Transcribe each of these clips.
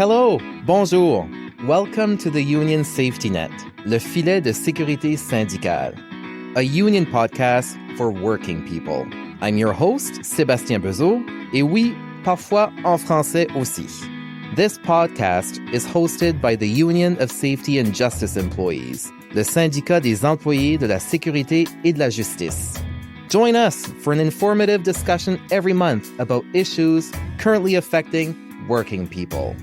Hello, bonjour. Welcome to the Union Safety Net, le filet de sécurité syndicale, a union podcast for working people. I'm your host, Sébastien Bezeau, et oui, parfois en français aussi. This podcast is hosted by the Union of Safety and Justice Employees, le syndicat des employés de la sécurité et de la justice. Join us for an informative discussion every month about issues currently affecting working people.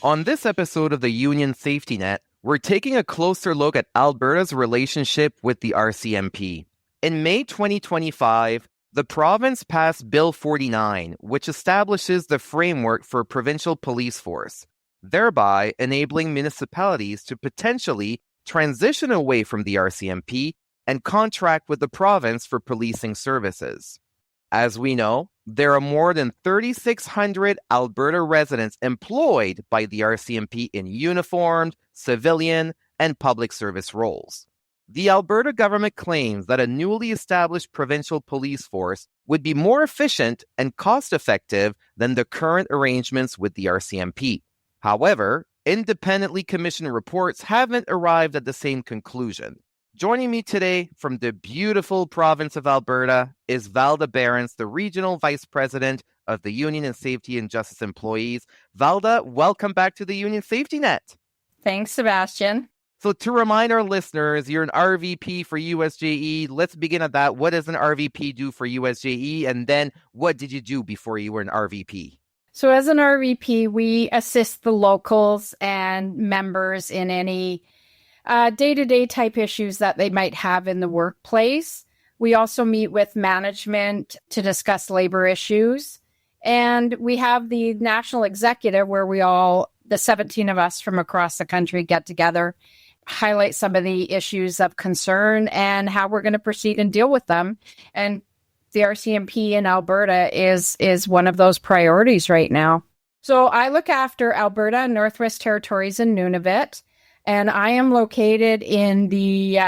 On this episode of the Union Safety Net, we're taking a closer look at Alberta's relationship with the RCMP. In May 2025, the province passed Bill 49, which establishes the framework for a provincial police force, thereby enabling municipalities to potentially transition away from the RCMP and contract with the province for policing services. As we know, there are more than 3,600 Alberta residents employed by the RCMP in uniformed, civilian, and public service roles. The Alberta government claims that a newly established provincial police force would be more efficient and cost-effective than the current arrangements with the RCMP. However, independently commissioned reports haven't arrived at the same conclusion. Joining me today from the beautiful province of Alberta is Valda Behrens, the Regional Vice President of the Union and Safety and Justice Employees. Valda, welcome back to the Union Safety Net. Thanks, Sebastian. So to remind our listeners, you're an RVP for USJE. Let's begin at that. What does an RVP do for USJE? And then what did you do before you were an RVP? So as an RVP, we assist the locals and members in any day-to-day type issues that they might have in the workplace. We also meet with management to discuss labor issues. And we have the national executive where the 17 of us from across the country get together, highlight some of the issues of concern and how we're going to proceed and deal with them. And the RCMP in Alberta is one of those priorities right now. So I look after Alberta and Northwest Territories and Nunavut. And I am located in the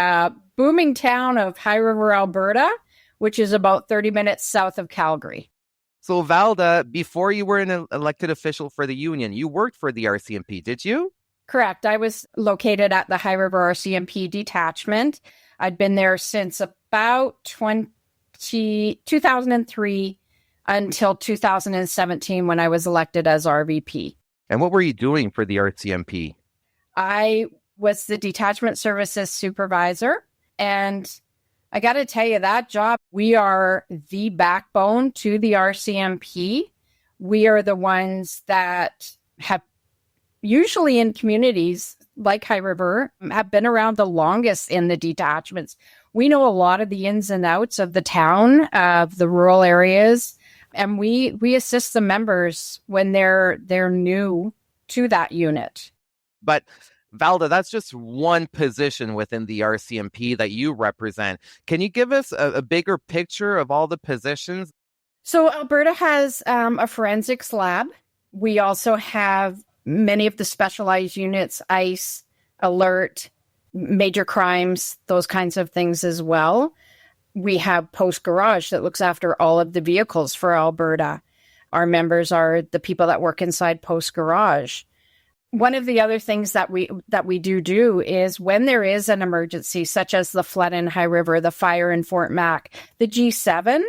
booming town of High River, Alberta, which is about 30 minutes south of Calgary. So Valda, before you were an elected official for the union, you worked for the RCMP, did you? Correct. I was located at the High River RCMP detachment. I'd been there since about 2003 until 2017 when I was elected as RVP. And what were you doing for the RCMP? I was the detachment services supervisor, and I got to tell you, that job, we are the backbone to the RCMP. We are the ones that have, usually in communities like High River, have been around the longest in the detachments. We know a lot of the ins and outs of the town, of the rural areas, and we assist the members when they're new to that unit. But Valda, that's just one position within the RCMP that you represent. Can you give us a bigger picture of all the positions? So Alberta has a forensics lab. We also have many of the specialized units, ICE, alert, major crimes, those kinds of things as well. We have Post Garage that looks after all of the vehicles for Alberta. Our members are the people that work inside Post Garage. One of the other things that we do is when there is an emergency, such as the flood in High River, the fire in Fort Mac, the G7,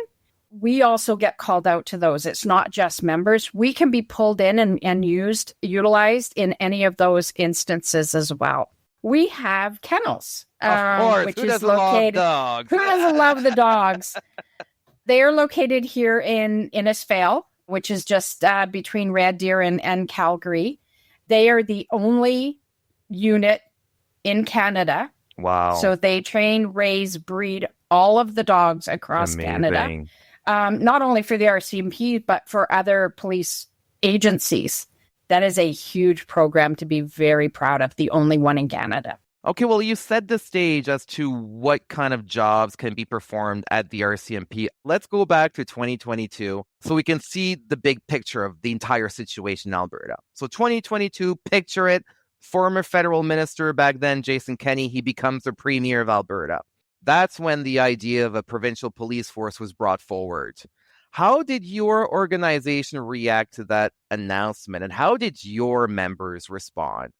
we also get called out to those. It's not just members. We can be pulled in and utilized in any of those instances as well. We have kennels. Of course, which who is doesn't located, love dogs? Who doesn't love the dogs? They are located here in Innisfail, which is just between Red Deer and Calgary. They are the only unit in Canada. Wow. So they train, raise, breed all of the dogs across Canada. Not only for the RCMP, but for other police agencies. That is a huge program to be very proud of, the only one in Canada. Okay, well, you set the stage as to what kind of jobs can be performed at the RCMP. Let's go back to 2022 so we can see the big picture of the entire situation in Alberta. So 2022, picture it, former federal minister back then, Jason Kenney, he becomes the premier of Alberta. That's when the idea of a provincial police force was brought forward. How did your organization react to that announcement, and how did your members respond?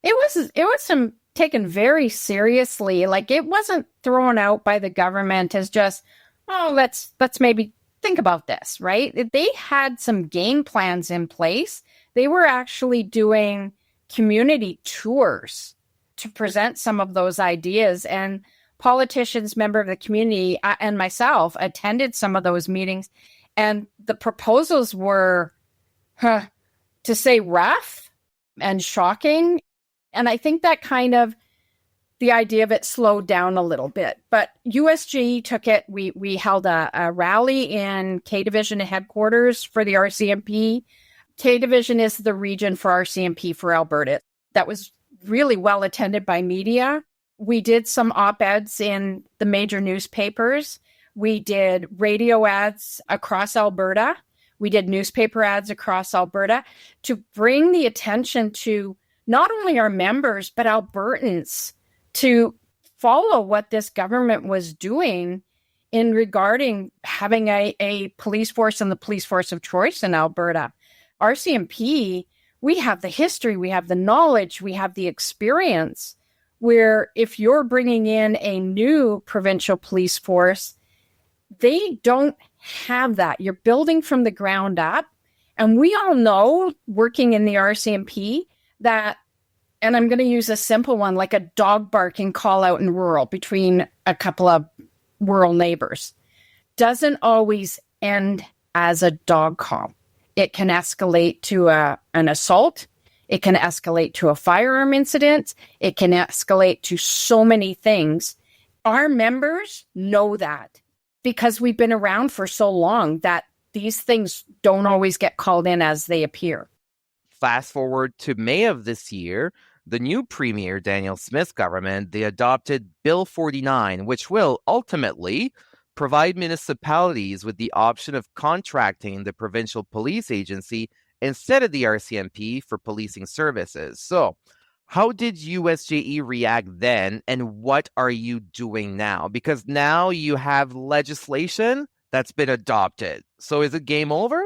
It was some taken very seriously. Like it wasn't thrown out by the government as just, oh, let's maybe think about this, right? They had some game plans in place. They were actually doing community tours to present some of those ideas, and politicians, member of the community, and myself attended some of those meetings, and the proposals were, to say rough and shocking. And I think that kind of the idea of it slowed down a little bit. But USGE took it. We held a rally in K Division headquarters for the RCMP. K Division is the region for RCMP for Alberta. That was really well attended by media. We did some op-eds in the major newspapers. We did radio ads across Alberta. We did newspaper ads across Alberta to bring the attention to not only our members, but Albertans to follow what this government was doing in regarding having a police force and the police force of choice in Alberta. RCMP, we have the history, we have the knowledge, we have the experience, where if you're bringing in a new provincial police force, they don't have that. You're building from the ground up. And we all know, working in the RCMP, that, and I'm going to use a simple one, like a dog barking call out in rural between a couple of rural neighbors, doesn't always end as a dog call. It can escalate to an assault. It can escalate to a firearm incident. It can escalate to so many things. Our members know that because we've been around for so long that these things don't always get called in as they appear. Fast forward to May of this year, the new Premier Daniel Smith's government, they adopted Bill 49, which will ultimately provide municipalities with the option of contracting the provincial police agency instead of the RCMP for policing services. So, how did USGE react then, and what are you doing now? Because now you have legislation that's been adopted. So is it game over?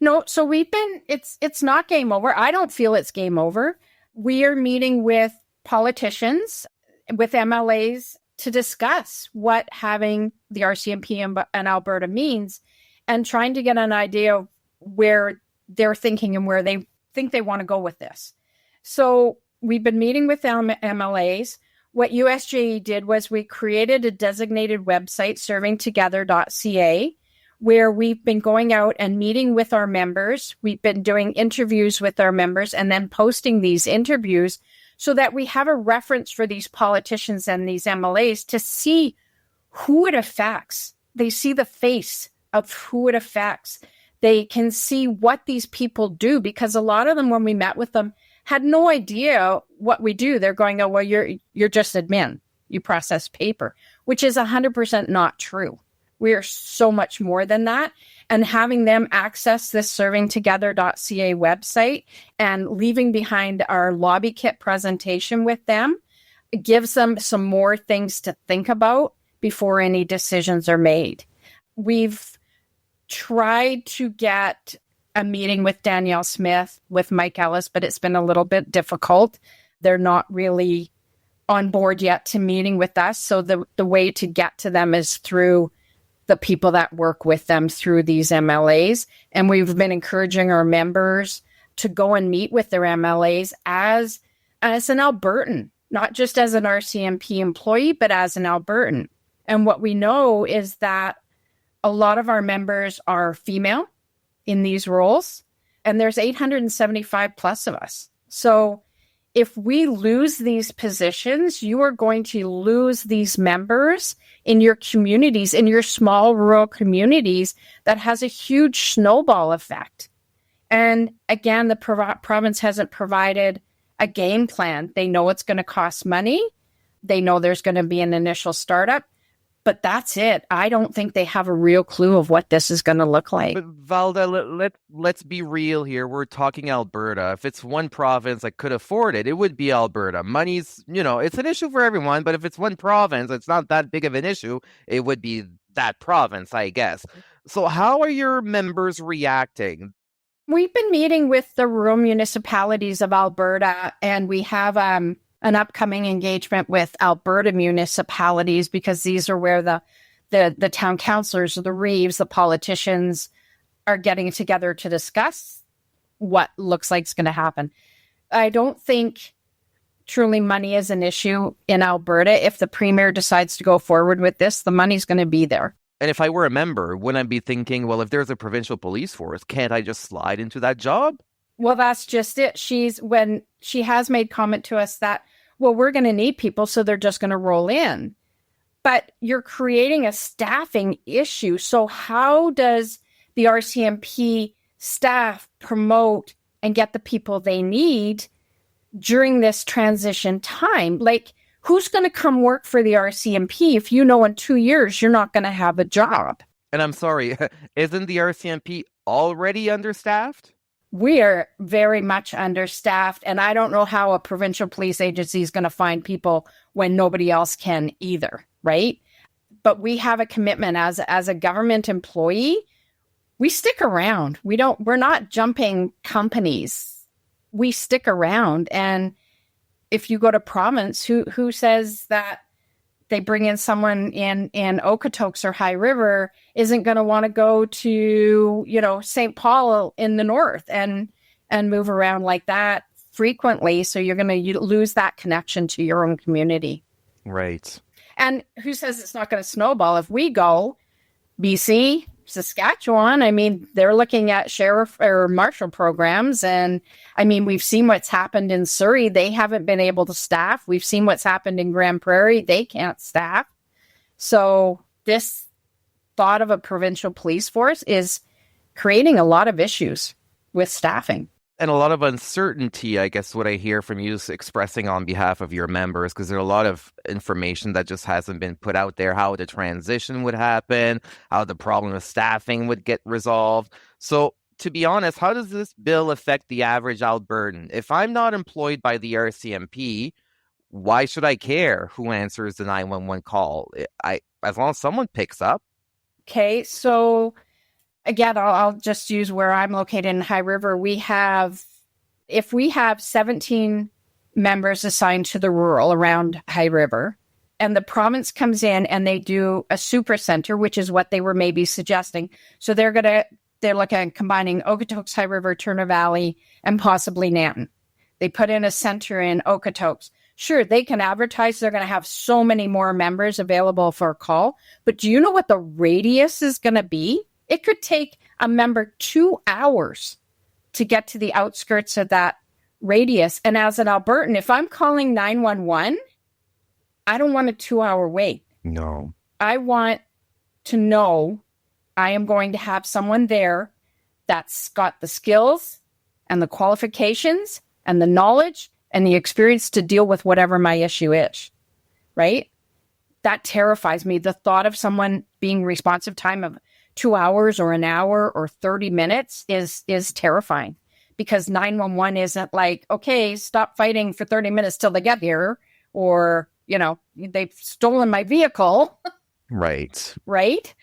No, so it's not game over. I don't feel it's game over. We are meeting with politicians, with MLAs to discuss what having the RCMP in Alberta means and trying to get an idea of where they're thinking and where they think they want to go with this. So we've been meeting with MLAs. What USGE did was we created a designated website, ServingTogether.ca, where we've been going out and meeting with our members. We've been doing interviews with our members and then posting these interviews so that we have a reference for these politicians and these MLAs to see who it affects. They see the face of who it affects. They can see what these people do, because a lot of them, when we met with them, had no idea what we do. They're going, oh, well, you're just admin. You process paper, which is 100% not true. We are so much more than that. And having them access this ServingTogether.ca website and leaving behind our lobby kit presentation with them, it gives them some more things to think about before any decisions are made. We've tried to get a meeting with Danielle Smith, with Mike Ellis, but it's been a little bit difficult. They're not really on board yet to meeting with us. So the way to get to them is through the people that work with them through these MLAs. And we've been encouraging our members to go and meet with their MLAs as an Albertan, not just as an RCMP employee, but as an Albertan. And what we know is that a lot of our members are female in these roles, and there's 875 plus of us. So if we lose these positions, you are going to lose these members in your communities, in your small rural communities. That has a huge snowball effect. And again, the province hasn't provided a game plan. They know it's going to cost money. They know there's going to be an initial startup. But that's it. I don't think they have a real clue of what this is going to look like. But Valda, let's be real here. We're talking Alberta. If it's one province that could afford it, it would be Alberta. Money's, it's an issue for everyone, but if it's one province, it's not that big of an issue. It would be that province, I guess. So how are your members reacting? We've been meeting with the rural municipalities of Alberta, and we have an upcoming engagement with Alberta municipalities because these are where the town councillors, the reeves, the politicians are getting together to discuss what looks like is going to happen. I don't think truly money is an issue in Alberta. If the premier decides to go forward with this, the money's going to be there. And if I were a member, wouldn't I be thinking, well, if there's a provincial police force, can't I just slide into that job? Well, that's just it. When she has made comment to us that, well, we're going to need people, so they're just going to roll in. But you're creating a staffing issue. So how does the RCMP staff promote and get the people they need during this transition time? Like, who's going to come work for the RCMP if you know in 2 years you're not going to have a job? And I'm sorry, isn't the RCMP already understaffed? We are very much understaffed, and I don't know how a provincial police agency is going to find people when nobody else can either, right? But we have a commitment as a government employee. We stick around. We're not jumping companies. We stick around. And if you go to province, who says that they bring in someone in Okotoks or High River isn't going to want to go to, St. Paul in the north and move around like that frequently. So you're going to lose that connection to your own community. Right. And who says it's not going to snowball? If we go, BC, Saskatchewan, they're looking at sheriff or marshal programs. And we've seen what's happened in Surrey. They haven't been able to staff. We've seen what's happened in Grand Prairie. They can't staff. So this thought of a provincial police force is creating a lot of issues with staffing. And a lot of uncertainty, I guess, what I hear from you is expressing on behalf of your members, because there's a lot of information that just hasn't been put out there, how the transition would happen, how the problem of staffing would get resolved. So to be honest, how does this bill affect the average Albertan? If I'm not employed by the RCMP, why should I care who answers the 911 call? As long as someone picks up. Okay, so again, I'll just use where I'm located in High River. If we have 17 members assigned to the rural around High River, and the province comes in and they do a super center, which is what they were maybe suggesting. So they're looking at combining Okotoks, High River, Turner Valley, and possibly Nanton. They put in a center in Okotoks. Sure, they can advertise they're going to have so many more members available for a call, but do you know what the radius is going to be? It could take a member 2 hours to get to the outskirts of that radius. And as an Albertan, if I'm calling 911, I don't want a 2-hour wait. No. I want to know I am going to have someone there that's got the skills and the qualifications and the knowledge and the experience to deal with whatever my issue is, right? That terrifies me. The thought of someone being responsive time of 2 hours or an hour or 30 minutes is terrifying, because 911 isn't like, okay, stop fighting for 30 minutes till they get here, or, they've stolen my vehicle. Right. Right?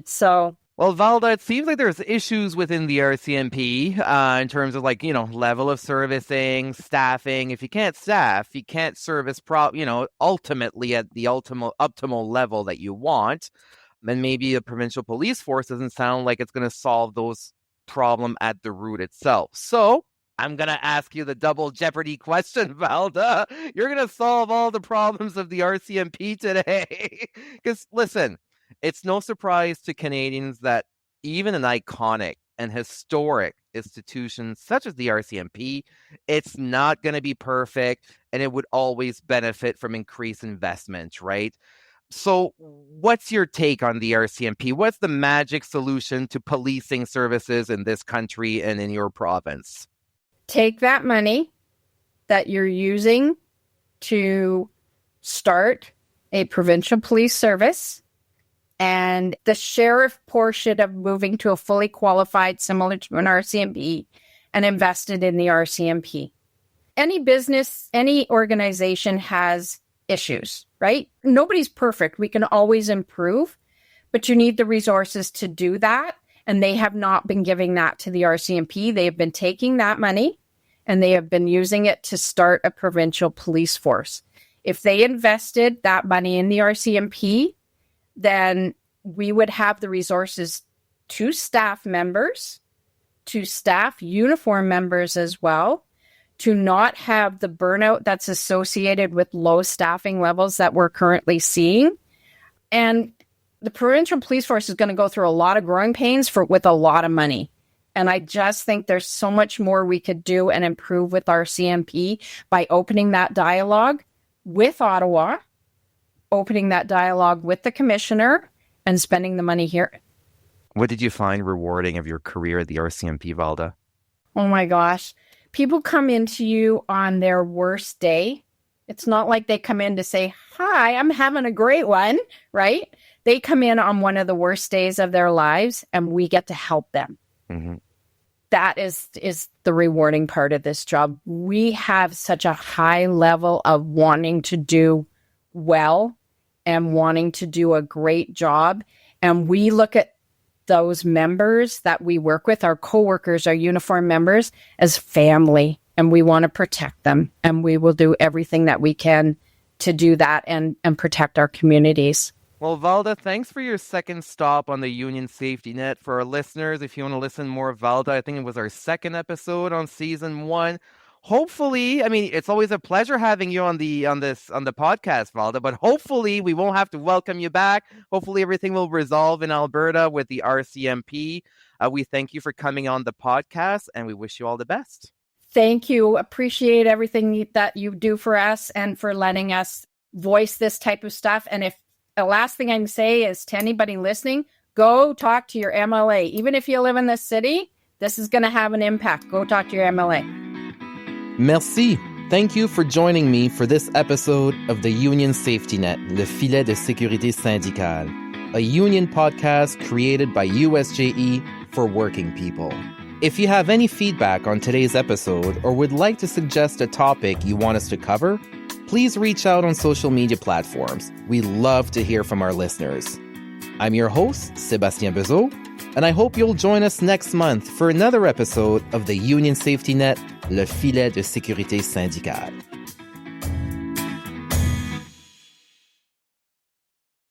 So. Well, Valda, it seems like there's issues within the RCMP in terms of level of servicing, staffing. If you can't staff, you can't service ultimately at the optimal level that you want. And maybe a provincial police force doesn't sound like it's going to solve those problems at the root itself. So I'm going to ask you the double jeopardy question, Valda. You're going to solve all the problems of the RCMP today. Because listen, it's no surprise to Canadians that even an iconic and historic institution such as the RCMP, it's not going to be perfect, and it would always benefit from increased investment, right? So what's your take on the RCMP? What's the magic solution to policing services in this country and in your province? Take that money that you're using to start a provincial police service and the sheriff portion of moving to a fully qualified, similar to an RCMP, and invested in the RCMP. Any business, any organization has issues, right? Nobody's perfect. We can always improve. but you need the resources to do that. And they have not been giving that to the RCMP. They have been taking that money and they have been using it to start a provincial police force. If they invested that money in the RCMP, then we would have the resources to staff members, to staff uniform members as well, to not have the burnout that's associated with low staffing levels that we're currently seeing. And the provincial police force is going to go through a lot of growing pains with a lot of money. And I just think there's so much more we could do and improve with our CMP by opening that dialogue with Ottawa, opening that dialogue with the commissioner, and spending the money here. What did you find rewarding of your career at the RCMP, Valda? Oh my gosh. People come into you on their worst day. It's not like they come in to say, hi, I'm having a great one, right? They come in on one of the worst days of their lives and we get to help them. Mm-hmm. That is the rewarding part of this job. We have such a high level of wanting to do well and wanting to do a great job. And we look at those members that we work with, our coworkers, our uniform members, as family, and we want to protect them. And we will do everything that we can to do that and protect our communities. Well, Valda, thanks for your second stop on the Union Safety Net. For our listeners, if you want to listen more, Valda, I think it was our second episode on season 1. Hopefully, I mean, it's always a pleasure having you on the podcast, Valda, but hopefully we won't have to welcome you back. Hopefully everything will resolve in Alberta with the RCMP. We thank you for coming on the podcast and we wish you all the best. Thank you. Appreciate everything that you do for us and for letting us voice this type of stuff. And if the last thing I can say is to anybody listening, go talk to your MLA. Even if you live in this city, this is going to have an impact. Go talk to your MLA. Merci. Thank you for joining me for this episode of the Union Safety Net, Le Filet de Sécurité Syndicale, a union podcast created by USJE for working people. If you have any feedback on today's episode or would like to suggest a topic you want us to cover, please reach out on social media platforms. We love to hear from our listeners. I'm your host, Sébastien Bezeau, and I hope you'll join us next month for another episode of the Union Safety Net, Le Filet de Sécurité Syndicale.